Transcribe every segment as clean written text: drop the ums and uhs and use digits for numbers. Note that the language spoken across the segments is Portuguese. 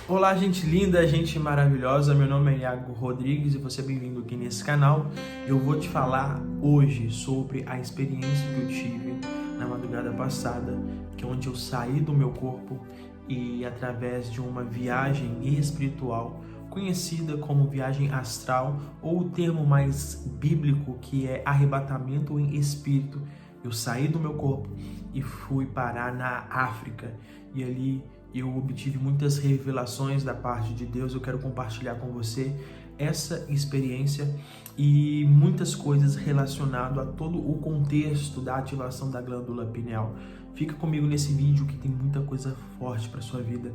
Olá, gente linda, gente maravilhosa. Meu nome é Iago Rodrigues e você é bem-vindo aqui nesse canal. Eu vou te falar hoje sobre a experiência que eu tive na madrugada passada, que é onde eu saí do meu corpo e através de uma viagem espiritual, conhecida como viagem astral, ou o termo mais bíblico que é arrebatamento em espírito, eu saí do meu corpo e fui parar na África e ali eu obtive muitas revelações da parte de Deus. Eu quero compartilhar com você essa experiência e muitas coisas relacionadas a todo o contexto da ativação da glândula pineal. Fica comigo nesse vídeo que tem muita coisa forte para sua vida,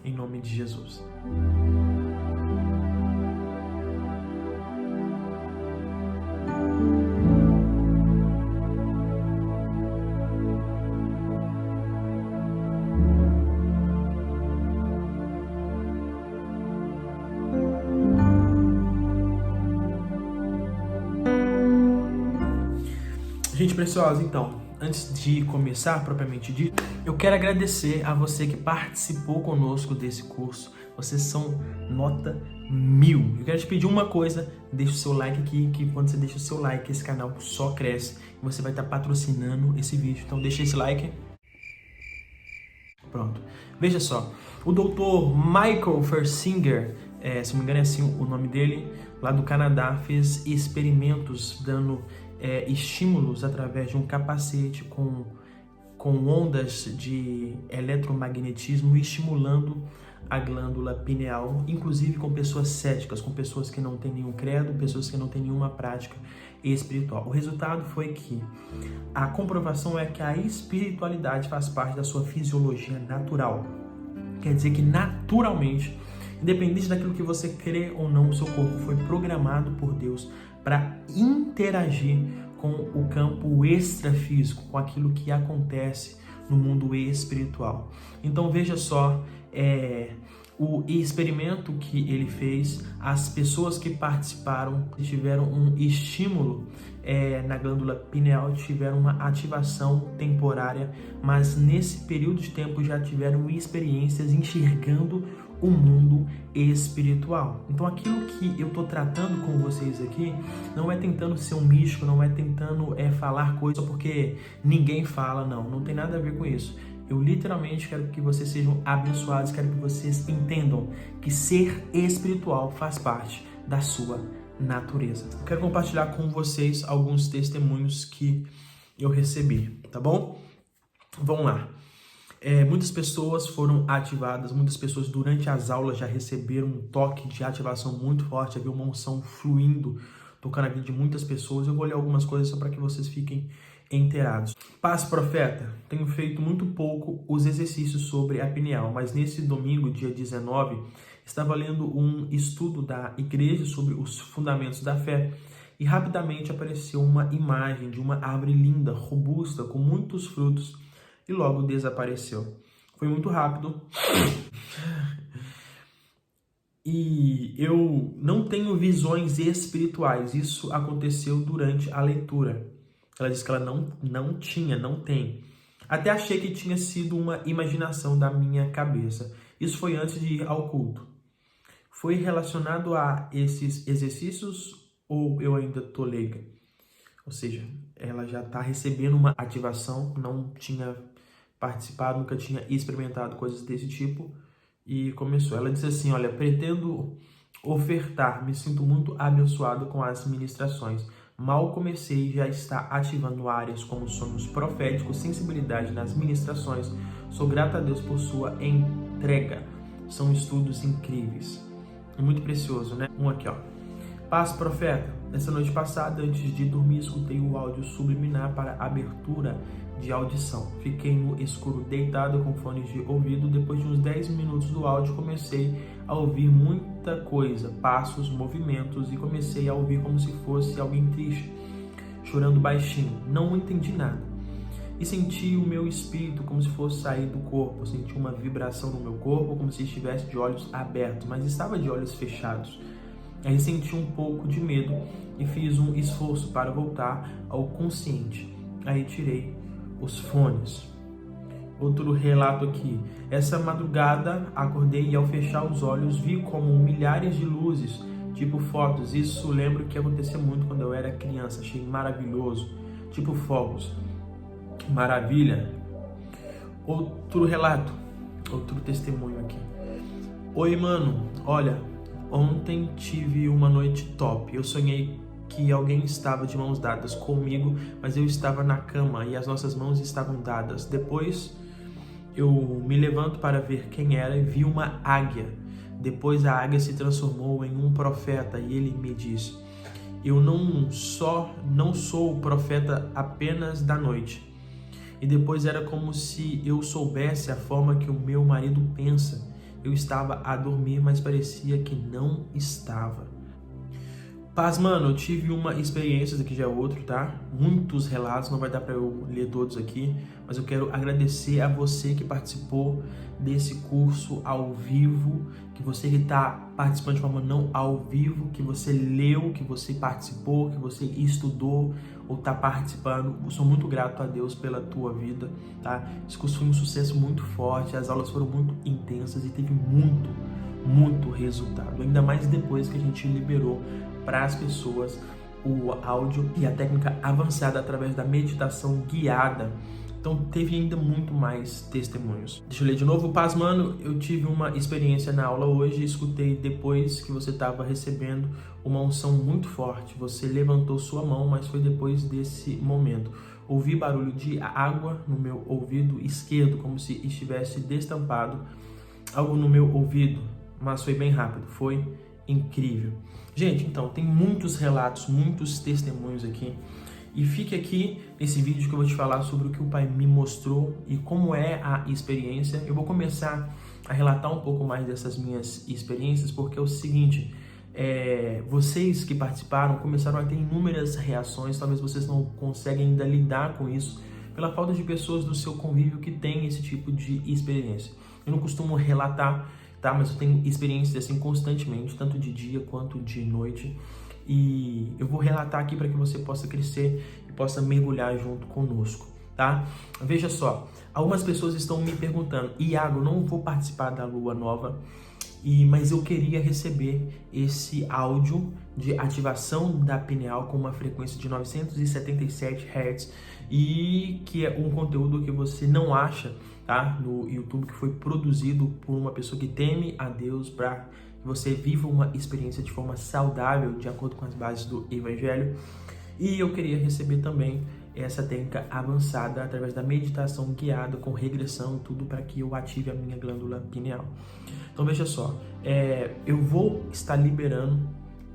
em nome de Jesus. Gente preciosa, então, antes de começar propriamente dito, eu quero agradecer a você que participou conosco desse curso. Vocês são nota 1000. Eu quero te pedir uma coisa, deixa o seu like aqui, que quando você deixa o seu like, esse canal só cresce e você vai estar patrocinando esse vídeo. Então deixa esse like. Pronto. Veja só, o Dr. Michael Fersinger, se não me engano é assim o nome dele, lá do Canadá, fez experimentos dando estímulos através de um capacete com ondas de eletromagnetismo, estimulando a glândula pineal, inclusive com pessoas céticas, com pessoas que não têm nenhum credo, pessoas que não têm nenhuma prática espiritual. O resultado foi que a comprovação é que a espiritualidade faz parte da sua fisiologia natural. Quer dizer que naturalmente, independente daquilo que você crê ou não, o seu corpo foi programado por Deus para interagir com o campo extrafísico, com aquilo que acontece no mundo espiritual. Então veja só, o experimento que ele fez, as pessoas que participaram tiveram um estímulo na glândula pineal, tiveram uma ativação temporária, mas nesse período de tempo já tiveram experiências enxergando o mundo espiritual. Então aquilo que eu estou tratando com vocês aqui não é tentando ser um místico, não é tentando falar coisa porque ninguém fala, não tem nada a ver com isso. Eu literalmente quero que vocês sejam abençoados, quero que vocês entendam que ser espiritual faz parte da sua natureza. Eu quero compartilhar com vocês alguns testemunhos que eu recebi, tá bom? Vamos lá. Muitas pessoas foram ativadas, muitas pessoas durante as aulas já receberam um toque de ativação muito forte, havia uma unção fluindo, tocando a vida de muitas pessoas. Eu vou ler algumas coisas só para que vocês fiquem inteirados. Paz, profeta, tenho feito muito pouco os exercícios sobre a pineal, mas nesse domingo, dia 19, estava lendo um estudo da igreja sobre os fundamentos da fé e rapidamente apareceu uma imagem de uma árvore linda, robusta, com muitos frutos, e logo desapareceu. Foi muito rápido. E eu não tenho visões espirituais. Isso aconteceu durante a leitura. Ela disse que ela não tem. Até achei que tinha sido uma imaginação da minha cabeça. Isso foi antes de ir ao culto. Foi relacionado a esses exercícios ou eu ainda tô leiga? Ou seja, ela já está recebendo uma ativação, não tinha participado, nunca tinha experimentado coisas desse tipo e começou. Ela disse assim, olha, pretendo ofertar, me sinto muito abençoado com as ministrações. Mal comecei e já está ativando áreas como sonhos proféticos, sensibilidade nas ministrações. Sou grata a Deus por sua entrega. São estudos incríveis. É muito precioso, né? Um aqui, ó. Paz, profeta. Nessa noite passada, antes de dormir, escutei o áudio subliminar para abertura de audição. Fiquei no escuro deitado com fones de ouvido. Depois de uns 10 minutos do áudio, comecei a ouvir muita coisa, passos, movimentos, e comecei a ouvir como se fosse alguém triste, chorando baixinho. Não entendi nada. E senti o meu espírito como se fosse sair do corpo. Senti uma vibração no meu corpo, como se estivesse de olhos abertos, mas estava de olhos fechados. Aí senti um pouco de medo e fiz um esforço para voltar ao consciente. Aí tirei os fones. Outro relato aqui. Essa madrugada acordei e ao fechar os olhos vi como milhares de luzes, tipo fotos. Isso lembro que acontecia muito quando eu era criança. Achei maravilhoso. Tipo fogos. Maravilha. Outro relato. Outro testemunho aqui. Oi, mano. Olha, ontem tive uma noite top. Eu sonhei que alguém estava de mãos dadas comigo, mas eu estava na cama e as nossas mãos estavam dadas. Depois eu me levanto para ver quem era e vi uma águia. Depois a águia se transformou em um profeta e ele me disse: eu não sou o profeta apenas da noite. E depois era como se eu soubesse a forma que o meu marido pensa. Eu estava a dormir, mas parecia que não estava. Paz, mano, eu tive uma experiência, esse aqui já é outro, tá? Muitos relatos, não vai dar pra eu ler todos aqui, mas eu quero agradecer a você que participou desse curso ao vivo, que você que tá participando de forma não ao vivo, que você leu, que você participou, que você estudou ou tá participando. Eu sou muito grato a Deus pela tua vida, tá? Esse curso foi um sucesso muito forte, as aulas foram muito intensas e teve muito resultado, ainda mais depois que a gente liberou para as pessoas o áudio e a técnica avançada através da meditação guiada. Então teve ainda muito mais testemunhos. Deixa eu ler de novo. Paz, mano, eu tive uma experiência na aula hoje, escutei depois que você estava recebendo uma unção muito forte. Você levantou sua mão, mas foi depois desse momento. Ouvi barulho de água no meu ouvido esquerdo, como se estivesse destampado algo no meu ouvido, mas foi bem rápido, foi incrível. Gente, então, tem muitos relatos, muitos testemunhos aqui. E fique aqui nesse vídeo que eu vou te falar sobre o que o Pai me mostrou e como é a experiência. Eu vou começar a relatar um pouco mais dessas minhas experiências, porque é o seguinte, vocês que participaram começaram a ter inúmeras reações, talvez vocês não conseguem ainda lidar com isso, pela falta de pessoas do seu convívio que têm esse tipo de experiência. Eu não costumo relatar, tá? Mas eu tenho experiências assim constantemente, tanto de dia quanto de noite. E eu vou relatar aqui para que você possa crescer e possa mergulhar junto conosco, tá? Veja só, algumas pessoas estão me perguntando: Iago, não vou participar da Lua Nova, mas eu queria receber esse áudio de ativação da pineal com uma frequência de 977 Hz e que é um conteúdo que você não acha, tá, no YouTube, que foi produzido por uma pessoa que teme a Deus para que você viva uma experiência de forma saudável, de acordo com as bases do Evangelho. E eu queria receber também essa técnica avançada através da meditação guiada com regressão e tudo para que eu ative a minha glândula pineal. Então veja só, eu vou estar liberando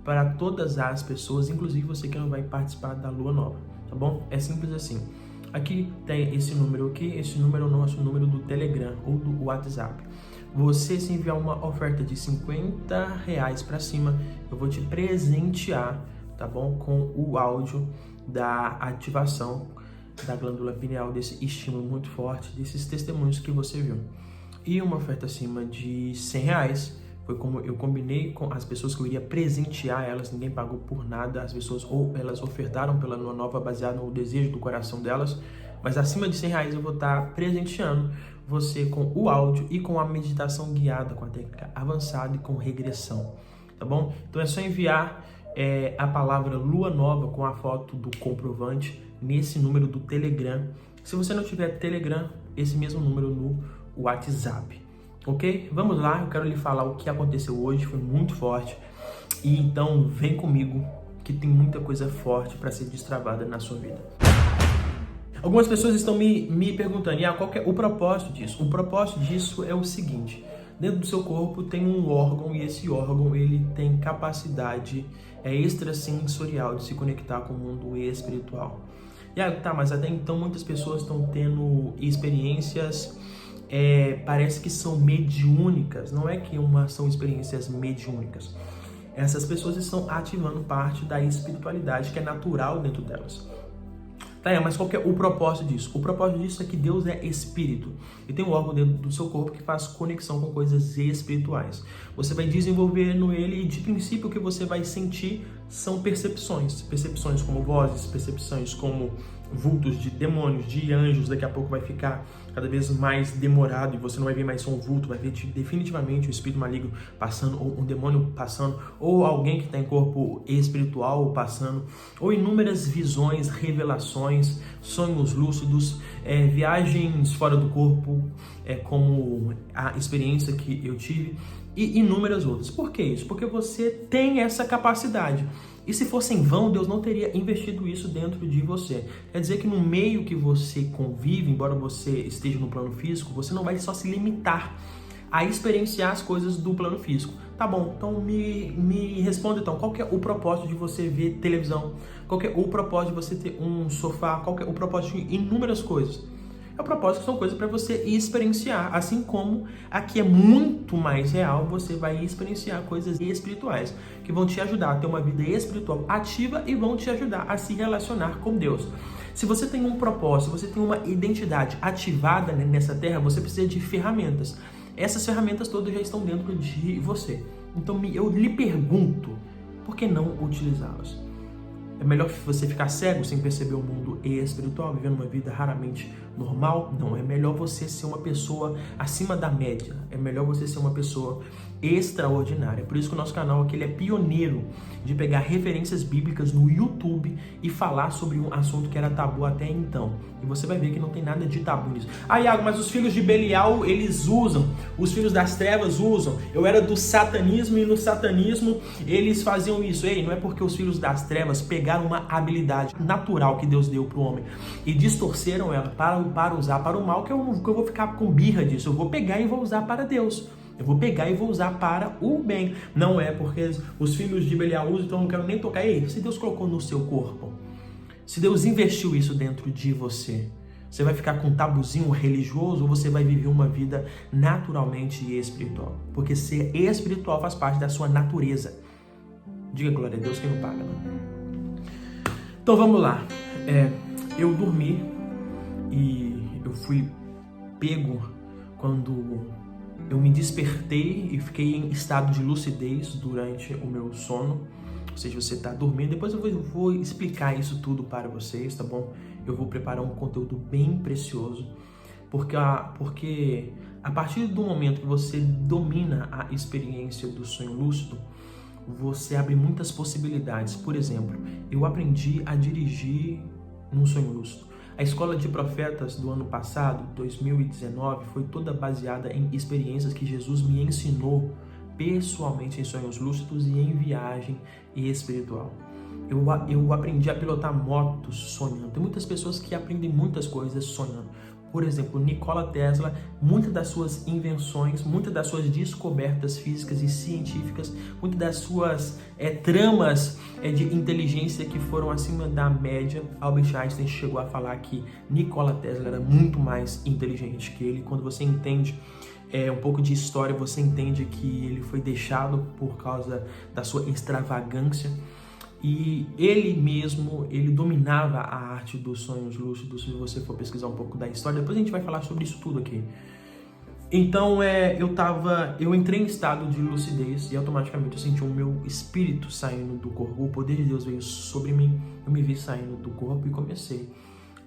para todas as pessoas, inclusive você que não vai participar da Lua Nova, tá bom? É simples assim. Aqui tem esse número aqui, esse número é o nosso número do Telegram ou do WhatsApp. Você se enviar uma oferta de R$50 para cima, eu vou te presentear, tá bom? Com o áudio da ativação da glândula pineal, desse estímulo muito forte, desses testemunhos que você viu. E uma oferta acima de R$100, foi como eu combinei com as pessoas que eu iria presentear elas, ninguém pagou por nada, as pessoas ou elas ofertaram pela Lua Nova baseado no desejo do coração delas, mas acima de R$100 eu vou estar presenteando você com o áudio e com a meditação guiada, com a técnica avançada e com regressão, tá bom? Então é só enviar a palavra Lua Nova com a foto do comprovante nesse número do Telegram. Se você não tiver Telegram, esse mesmo número no WhatsApp, ok? Vamos lá, eu quero lhe falar o que aconteceu hoje, foi muito forte. E então vem comigo que tem muita coisa forte para ser destravada na sua vida. Algumas pessoas estão me perguntando, qual que é o propósito disso? O propósito disso é o seguinte: dentro do seu corpo tem um órgão e esse órgão ele tem capacidade extrasensorial de se conectar com o mundo espiritual. Tá, mas até então muitas pessoas estão tendo experiências, parece que são mediúnicas. Não é que são experiências mediúnicas. Essas pessoas estão ativando parte da espiritualidade que é natural dentro delas. Tá, mas qual que é o propósito disso? O propósito disso é que Deus é espírito e tem um órgão dentro do seu corpo que faz conexão com coisas espirituais. Você vai desenvolvendo ele e de princípio o que você vai sentir são percepções como vozes, percepções como vultos de demônios, de anjos. Daqui a pouco vai ficar cada vez mais demorado e você não vai ver mais só um vulto, vai ver definitivamente um espírito maligno passando, ou um demônio passando, ou alguém que está em corpo espiritual passando, ou inúmeras visões, revelações, sonhos lúcidos, viagens fora do corpo, como a experiência que eu tive, e inúmeras outras. Por que isso? Porque você tem essa capacidade. E se fosse em vão, Deus não teria investido isso dentro de você. Quer dizer que no meio que você convive, embora você esteja no plano físico, você não vai só se limitar a experienciar as coisas do plano físico. Tá bom, então me responda então, qual que é o propósito de você ver televisão? Qual que é o propósito de você ter um sofá? Qual que é o propósito de inúmeras coisas? É o propósito que são coisas para você experienciar, assim como aqui é muito mais real, você vai experienciar coisas espirituais que vão te ajudar a ter uma vida espiritual ativa e vão te ajudar a se relacionar com Deus. Se você tem um propósito, se você tem uma identidade ativada nessa terra, você precisa de ferramentas. Essas ferramentas todas já estão dentro de você. Então eu lhe pergunto, por que não utilizá-las? É melhor você ficar cego sem perceber o mundo espiritual, vivendo uma vida raramente normal? Não, é melhor você ser uma pessoa acima da média. É melhor você ser uma pessoa extraordinária. Por isso que o nosso canal aqui ele é pioneiro de pegar referências bíblicas no YouTube e falar sobre um assunto que era tabu até então. E você vai ver que não tem nada de tabu nisso. Ah, Iago, mas os filhos de Belial, eles usam. Os filhos das trevas usam. Eu era do satanismo e no satanismo eles faziam isso. Ei, não é porque os filhos das trevas pegaram uma habilidade natural que Deus deu para o homem e distorceram ela para usar para o mal que eu vou ficar com birra disso. Eu vou pegar e vou usar para Deus. Eu vou pegar e vou usar para o bem. Não é porque os filhos de Belial usam, então eu não quero nem tocar. Ei, se Deus colocou no seu corpo, se Deus investiu isso dentro de você, você vai ficar com um tabuzinho religioso ou você vai viver uma vida naturalmente espiritual? Porque ser espiritual faz parte da sua natureza. Diga glória a Deus, quem não paga, não. Então vamos lá. Eu dormi e eu fui pego quando eu me despertei e fiquei em estado de lucidez durante o meu sono. Ou seja, você está dormindo. Depois eu vou explicar isso tudo para vocês, tá bom? Eu vou preparar um conteúdo bem precioso. Porque a partir do momento que você domina a experiência do sonho lúcido, você abre muitas possibilidades. Por exemplo, eu aprendi a dirigir num sonho lúcido. A escola de profetas do ano passado, 2019, foi toda baseada em experiências que Jesus me ensinou pessoalmente em sonhos lúcidos e em viagem espiritual. Eu aprendi a pilotar motos sonhando. Tem muitas pessoas que aprendem muitas coisas sonhando. Por exemplo, Nikola Tesla, muitas das suas invenções, muitas das suas descobertas físicas e científicas, muitas das suas tramas de inteligência que foram acima da média. Albert Einstein chegou a falar que Nikola Tesla era muito mais inteligente que ele. Quando você entende um pouco de história, você entende que ele foi deixado por causa da sua extravagância. E ele dominava a arte dos sonhos lúcidos. Se você for pesquisar um pouco da história, depois a gente vai falar sobre isso tudo aqui. Então eu entrei em estado de lucidez e automaticamente eu senti o meu espírito saindo do corpo. O poder de Deus veio sobre mim, eu me vi saindo do corpo e comecei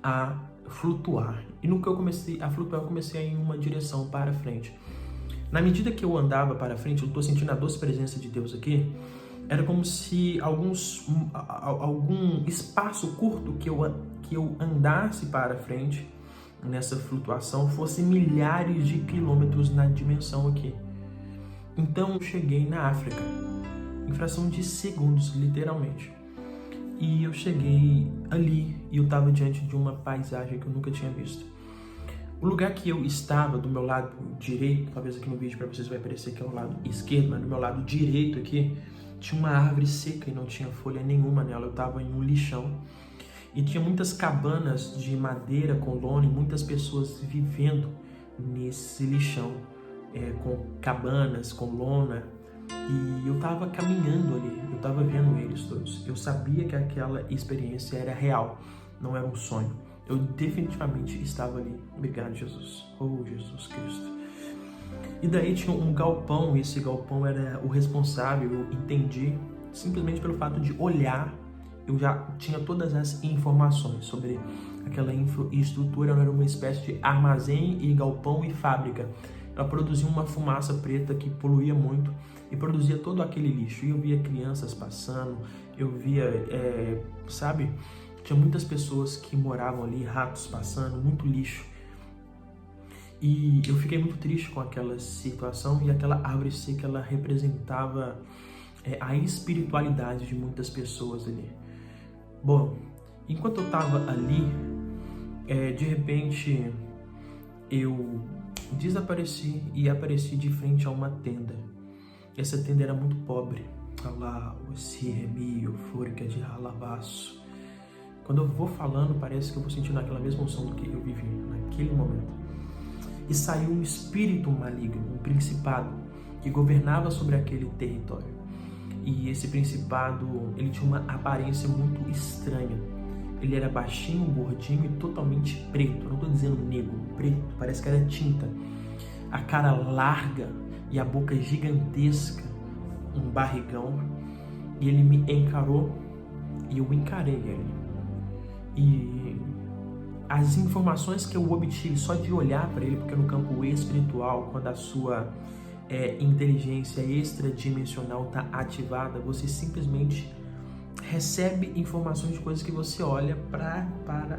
a flutuar. E no que eu comecei a flutuar, eu comecei a ir em uma direção para frente. Na medida que eu andava para frente, eu estou sentindo a doce presença de Deus aqui. Era como se algum espaço curto que eu andasse para frente nessa flutuação fosse milhares de quilômetros na dimensão aqui. Então eu cheguei na África, em fração de segundos, literalmente. E eu cheguei ali e eu estava diante de uma paisagem que eu nunca tinha visto. O lugar que eu estava, do meu lado direito, talvez aqui no vídeo para vocês vai parecer que é o lado esquerdo, mas do meu lado direito aqui, tinha uma árvore seca e não tinha folha nenhuma nela. Eu estava em um lixão e tinha muitas cabanas de madeira com lona e muitas pessoas vivendo nesse lixão, com cabanas, com lona. E eu estava caminhando ali, eu estava vendo eles todos. Eu sabia que aquela experiência era real, não era um sonho. Eu definitivamente estava ali. Obrigado, Jesus. Oh, Jesus Cristo. E daí tinha um galpão, e esse galpão era o responsável, eu entendi, simplesmente pelo fato de olhar eu já tinha todas as informações sobre aquela infraestrutura. Ela era uma espécie de armazém e galpão e fábrica. Ela produzia uma fumaça preta que poluía muito e produzia todo aquele lixo. E eu via crianças passando, eu via, sabe, tinha muitas pessoas que moravam ali, ratos passando, muito lixo. E eu fiquei muito triste com aquela situação, e aquela árvore seca, ela representava a espiritualidade de muitas pessoas ali. Bom, enquanto eu estava ali, de repente eu desapareci e apareci de frente a uma tenda. Essa tenda era muito pobre. Alá, o Siremio, Fúrica de Ralavaço. Quando eu vou falando, parece que eu vou sentindo aquela mesma emoção do que eu vivi naquele momento. E saiu um espírito maligno, um principado, que governava sobre aquele território. E esse principado, ele tinha uma aparência muito estranha. Ele era baixinho, gordinho e totalmente preto. Eu não estou dizendo negro, preto, parece que era tinta. A cara larga e a boca gigantesca, um barrigão. E ele me encarou e eu encarei ele. E as informações que eu obtive só de olhar para ele, porque no campo espiritual, quando a sua inteligência extradimensional está ativada, você simplesmente recebe informações de coisas que você olha para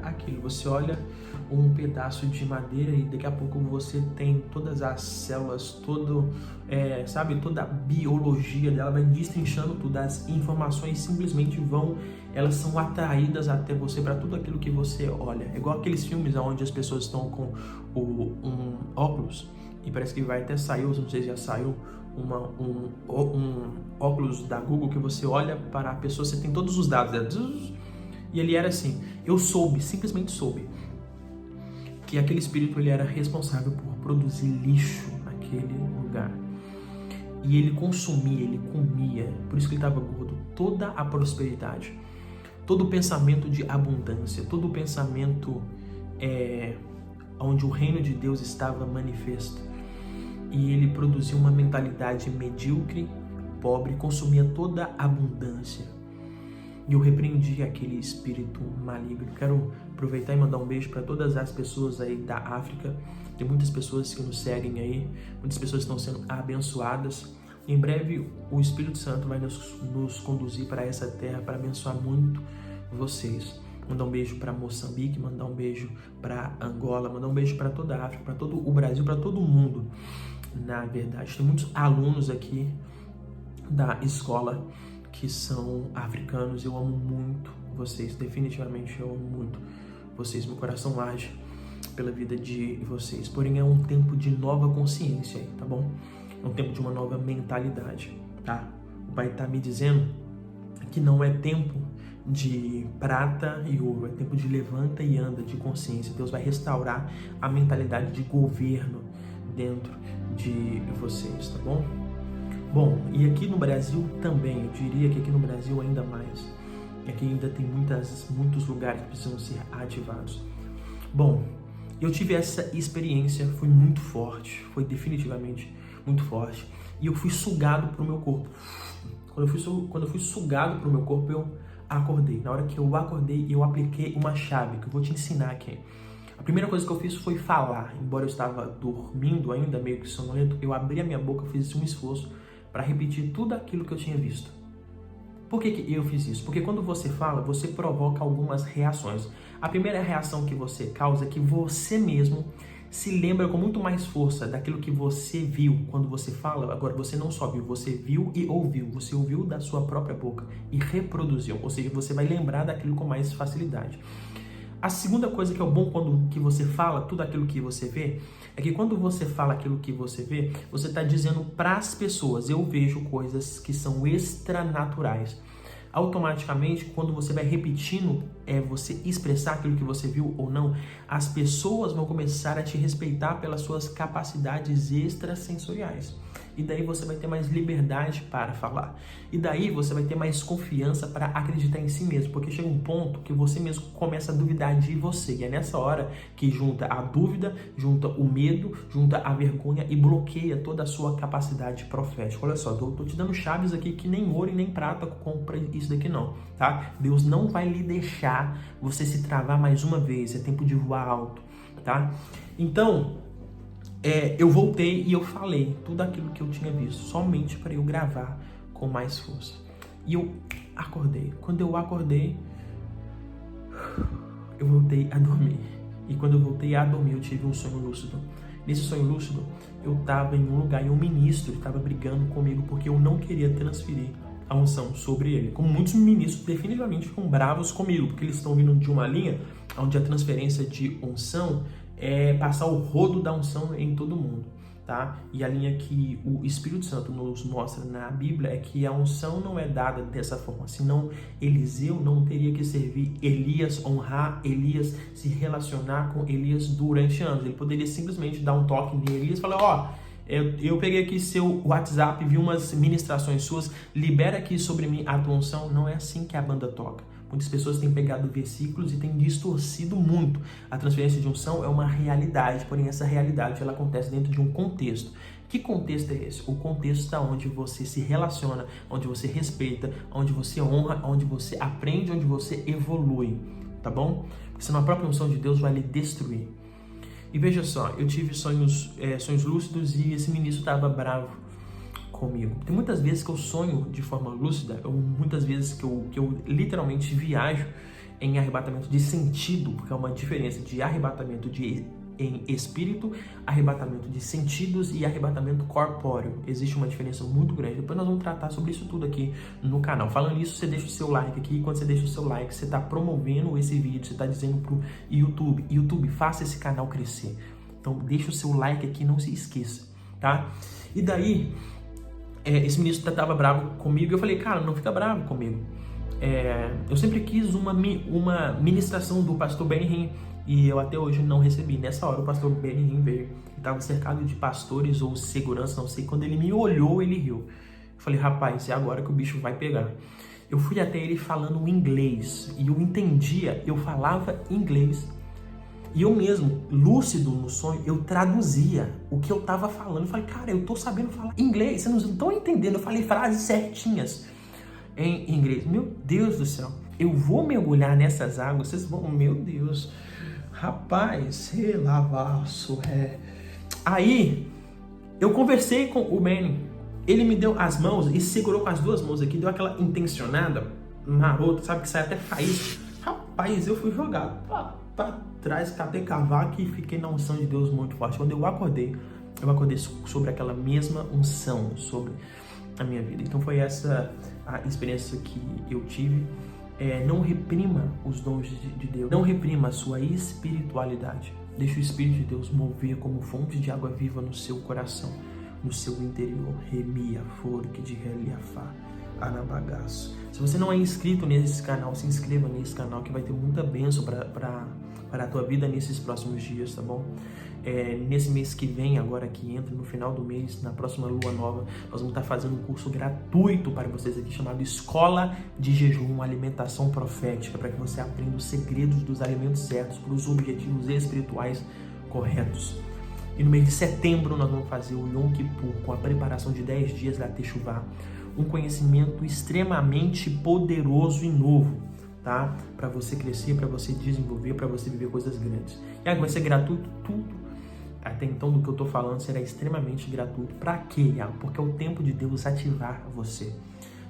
aquilo. Você olha um pedaço de madeira e daqui a pouco você tem todas as células, toda a biologia dela, vai destrinchando tudo. As informações simplesmente elas são atraídas até você para tudo aquilo que você olha. É igual aqueles filmes onde as pessoas estão com um óculos e parece que vai até sair, ou não sei se já saiu, um óculos da Google que você olha para a pessoa, você tem todos os dados, e ele era assim, simplesmente soube que aquele espírito ele era responsável por produzir lixo naquele lugar, e ele consumia, ele comia, por isso que ele estava gordo, toda a prosperidade, todo o pensamento de abundância, todo o pensamento onde o reino de Deus estava manifesto. E ele produzia uma mentalidade medíocre, pobre, consumia toda a abundância. E eu repreendi aquele espírito maligno. Quero aproveitar e mandar um beijo para todas as pessoas aí da África. Tem muitas pessoas que nos seguem aí, muitas pessoas estão sendo abençoadas. Em breve o Espírito Santo vai nos conduzir para essa terra para abençoar muito vocês. Mandar um beijo para Moçambique, mandar um beijo para Angola, mandar um beijo para toda a África, para todo o Brasil, para todo o mundo. Na verdade, tem muitos alunos aqui da escola que são africanos. Eu amo muito vocês, definitivamente eu amo muito vocês. Meu coração age pela vida de vocês. Porém, é um tempo de nova consciência aí, tá bom? É um tempo de uma nova mentalidade, tá? O Pai tá me dizendo que não é tempo de prata e ouro, é tempo de levanta e anda, de consciência. Deus vai restaurar a mentalidade de governo dentro de vocês, tá bom? Bom, e aqui no Brasil também, eu diria que aqui no Brasil ainda mais. Aqui ainda tem muitos lugares que precisam ser ativados. Bom, eu tive essa experiência, foi muito forte, foi definitivamente muito forte. E eu fui sugado pro meu corpo. Quando eu fui sugado pro meu corpo, eu acordei. Na hora que eu acordei, eu apliquei uma chave que eu vou te ensinar aqui. A primeira coisa que eu fiz foi falar. Embora eu estava dormindo ainda, meio que sonolento, eu abri a minha boca, eu fiz um esforço para repetir tudo aquilo que eu tinha visto. Por que eu fiz isso? Porque quando você fala, você provoca algumas reações. A primeira reação que você causa é que você mesmo se lembra com muito mais força daquilo que você viu quando você fala. Agora você não só viu, você viu e ouviu. Você ouviu da sua própria boca e reproduziu. Ou seja, você vai lembrar daquilo com mais facilidade. A segunda coisa que é o bom quando que você fala tudo aquilo que você vê, é que quando você fala aquilo que você vê, você está dizendo para as pessoas, eu vejo coisas que são extranaturais. Automaticamente, quando você vai repetindo, você expressar aquilo que você viu ou não, as pessoas vão começar a te respeitar pelas suas capacidades extrasensoriais. E daí você vai ter mais liberdade para falar. E daí você vai ter mais confiança para acreditar em si mesmo, porque chega um ponto que você mesmo começa a duvidar de você. E é nessa hora que junta a dúvida, junta o medo, junta a vergonha e bloqueia toda a sua capacidade profética. Olha só, tô te dando chaves aqui que nem ouro e nem prata compra isso daqui não, tá? Deus não vai lhe deixar você se travar mais uma vez. É tempo de voar alto, tá? Então, eu voltei e eu falei tudo aquilo que eu tinha visto, somente para eu gravar com mais força. E eu acordei. Quando eu acordei, eu voltei a dormir. E quando eu voltei a dormir, eu tive um sonho lúcido. Nesse sonho lúcido, eu estava em um lugar e um ministro estava brigando comigo porque eu não queria transferir a unção sobre ele. Como muitos ministros definitivamente ficam bravos comigo, porque eles estão vindo de uma linha onde a transferência de unção é passar o rodo da unção em todo mundo, tá? E a linha que o Espírito Santo nos mostra na Bíblia é que a unção não é dada dessa forma, senão Eliseu não teria que servir Elias, honrar Elias, se relacionar com Elias durante anos. Ele poderia simplesmente dar um toque nele e falar, eu peguei aqui seu WhatsApp, vi umas ministrações suas, libera aqui sobre mim a tua unção. Não é assim que a banda toca. Muitas pessoas têm pegado versículos e têm distorcido muito. A transferência de unção é uma realidade, porém essa realidade ela acontece dentro de um contexto. Que contexto é esse? O contexto é onde você se relaciona, onde você respeita, onde você honra, onde você aprende, onde você evolui, tá bom? Porque senão a própria unção de Deus vai lhe destruir. E veja só, eu tive sonhos lúcidos e esse ministro estava bravo comigo. Tem muitas vezes que eu sonho de forma lúcida, muitas vezes que eu literalmente viajo em arrebatamento de sentido, porque é uma diferença de arrebatamento em espírito, arrebatamento de sentidos e arrebatamento corpóreo. Existe uma diferença muito grande. Depois nós vamos tratar sobre isso tudo aqui no canal. Falando nisso, você deixa o seu like aqui, e quando você deixa o seu like, você está promovendo esse vídeo, você está dizendo pro YouTube, faça esse canal crescer. Então deixa o seu like aqui, não se esqueça, tá? E daí, esse ministro estava bravo comigo e eu falei, cara, não fica bravo comigo. Eu sempre quis uma ministração do pastor Benny Hinn e eu até hoje não recebi. Nessa hora o pastor Benny Hinn veio, estava cercado de pastores ou segurança, não sei. Quando ele me olhou, ele riu. Eu falei, rapaz, é agora que o bicho vai pegar. Eu fui até ele falando inglês e eu entendia, eu falava inglês. E eu mesmo, lúcido no sonho, eu traduzia o que eu tava falando. Eu falei, cara, eu tô sabendo falar inglês, vocês não estão entendendo. Eu falei frases certinhas em inglês. Meu Deus do céu, eu vou mergulhar nessas águas, vocês vão, meu Deus. Rapaz, relavaço, Aí, eu conversei com o Benny. Ele me deu as mãos e segurou com as duas mãos aqui, deu aquela intencionada, marota, sabe, que sai até faísca. Rapaz, eu fui jogado pra trás, catei cavaco e fiquei na unção de Deus muito forte. Quando eu acordei sobre aquela mesma unção sobre a minha vida. Então foi essa a experiência que eu tive. Não reprima os dons de Deus, não reprima a sua espiritualidade. Deixa o Espírito de Deus mover como fonte de água viva no seu coração, no seu interior. Remia, forque de reliafá, anabagaço. Se você não é inscrito nesse canal, se inscreva nesse canal que vai ter muita bênção para a tua vida nesses próximos dias, tá bom? Nesse mês que vem, agora que entra, no final do mês, na próxima lua nova, nós vamos estar fazendo um curso gratuito para vocês aqui, chamado Escola de Jejum, Alimentação Profética, para que você aprenda os segredos dos alimentos certos para os objetivos espirituais corretos. E no mês de setembro nós vamos fazer o Yom Kippur, com a preparação de 10 dias da Teshuvah, um conhecimento extremamente poderoso e novo, tá? Para você crescer, para você desenvolver, para você viver coisas grandes. E aí vai ser gratuito tudo. Até então, do que eu tô falando será extremamente gratuito. Para quê? Porque é o tempo de Deus ativar você,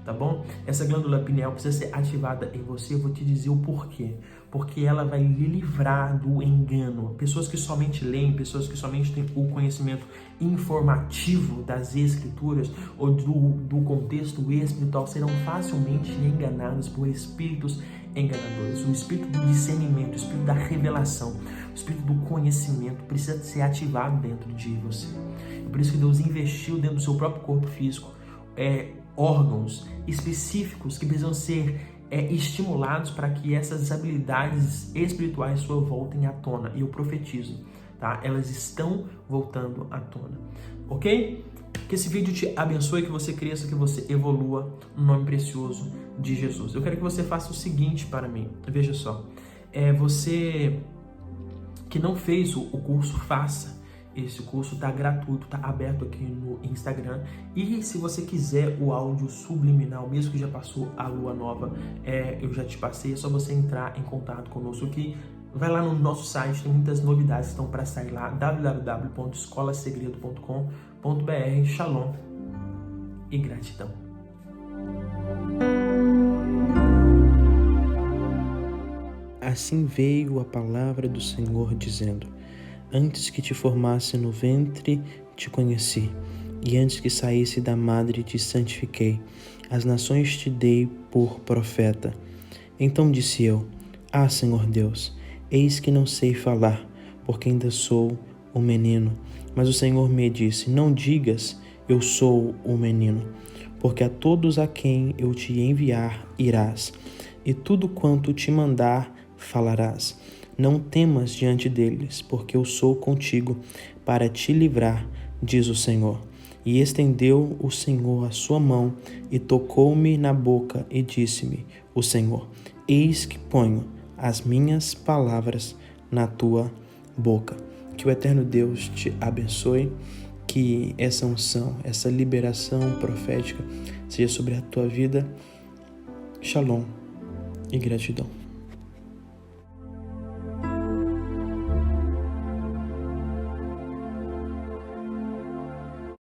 tá bom? Essa glândula pineal precisa ser ativada em você. Eu vou te dizer o porquê. Porque ela vai lhe livrar do engano. Pessoas que somente leem, pessoas que somente têm o conhecimento informativo das escrituras ou do contexto espiritual serão facilmente enganados por espíritos enganadores. O espírito do discernimento, o espírito da revelação, o espírito do conhecimento precisa ser ativado dentro de você. É por isso que Deus investiu dentro do seu próprio corpo físico órgãos específicos que precisam ser estimulados para que essas habilidades espirituais suas voltem à tona. E eu profetizo, tá? Elas estão voltando à tona, ok? Que esse vídeo te abençoe, que você cresça, que você evolua no nome precioso de Jesus. Eu quero que você faça o seguinte para mim. Veja só. Você que não fez o curso, faça. Esse curso está gratuito, está aberto aqui no Instagram. E se você quiser o áudio subliminal, mesmo que já passou a lua nova, eu já te passei, é só você entrar em contato conosco aqui. Vai lá no nosso site, tem muitas novidades que estão para sair lá, www.escolasegredo.com.br. Shalom e gratidão. Assim veio a palavra do Senhor, dizendo: Antes que te formasse no ventre, te conheci, e antes que saísse da madre, te santifiquei. As nações te dei por profeta. Então disse eu: Senhor Deus, eis que não sei falar, porque ainda sou um menino. Mas o Senhor me disse: Não digas, eu sou um menino, porque a todos a quem eu te enviar irás, e tudo quanto te mandar falarás. Não temas diante deles, porque eu sou contigo para te livrar, diz o Senhor. E estendeu o Senhor a sua mão e tocou-me na boca e disse-me o Senhor: Eis que ponho as minhas palavras na tua boca. Que o eterno Deus te abençoe, que essa unção, essa liberação profética seja sobre a tua vida. Shalom e gratidão.